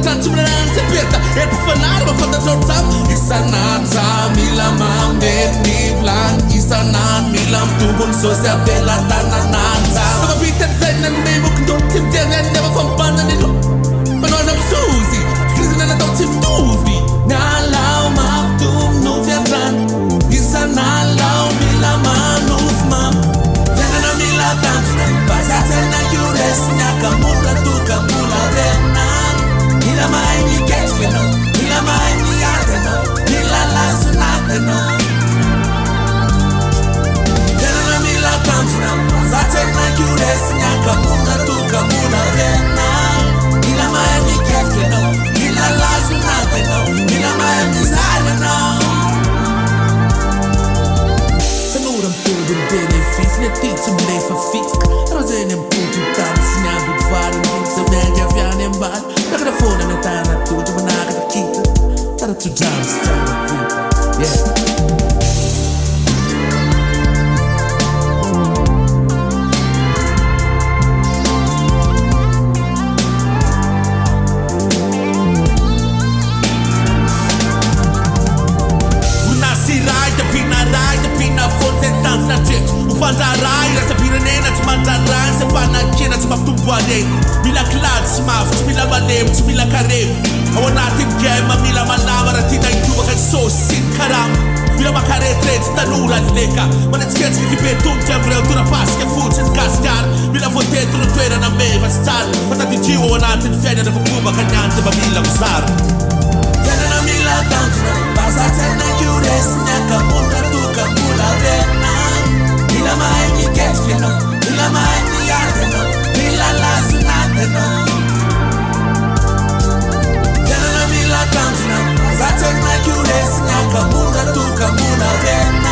Tantsumran seperta falar mafantatrotsa Isanatsa mila mamet nivlan Isanan milam tubun sosya bela tananatsa Kapabitan sa nanay mo kundot Timtiyan never fampan nito Panoanap susi Krisin na daw tim tuvi Nalaw maptum nuvyatran Isanalaw mila manuf mam Tena na mila tantsumran Pasatan na yures Nyaka mula tu kamula venan Nila mai ni ketcheno Nila mai ni ateno Nila lasu nateno Tena na mila tantsumran Pasatan na yures Nyaka mula tu kamula venan Nila mai ni ketcheno Nila lasu nateno Nila mai ni sareno Sanuram tudum benefits Netitum lefa fisk Rozenem putu tam Snabut varen Vinsa media vjanem bad Nakadafona na tana tuwa Manaka kita Tara tu jams Tara vita Yeah Ufandarai, rasa piranena Tumandarai, sepana kena Tumaptumbuane Mila klad, smaf, tumila malem Tumila karem Awanatim gema, mila malama Ratina ituba kan sosin karam Mila makaretret, tanura leka Manetskets kikipetum tembreu Tura paske futsin kaskar Mila fontet, tura tuera na me vastar Patati jiwa wanatin fena Na fakuba kanyante ba mila usar Fena na mila tantra Pasaten na yures Nyaka munda tuka mula vena Nila mai ni ketcheno, nila mai ni ateno, nila lasu nateno. Tena na mila tantsuna, zaten na yures, nyaka munda tuka muna vena.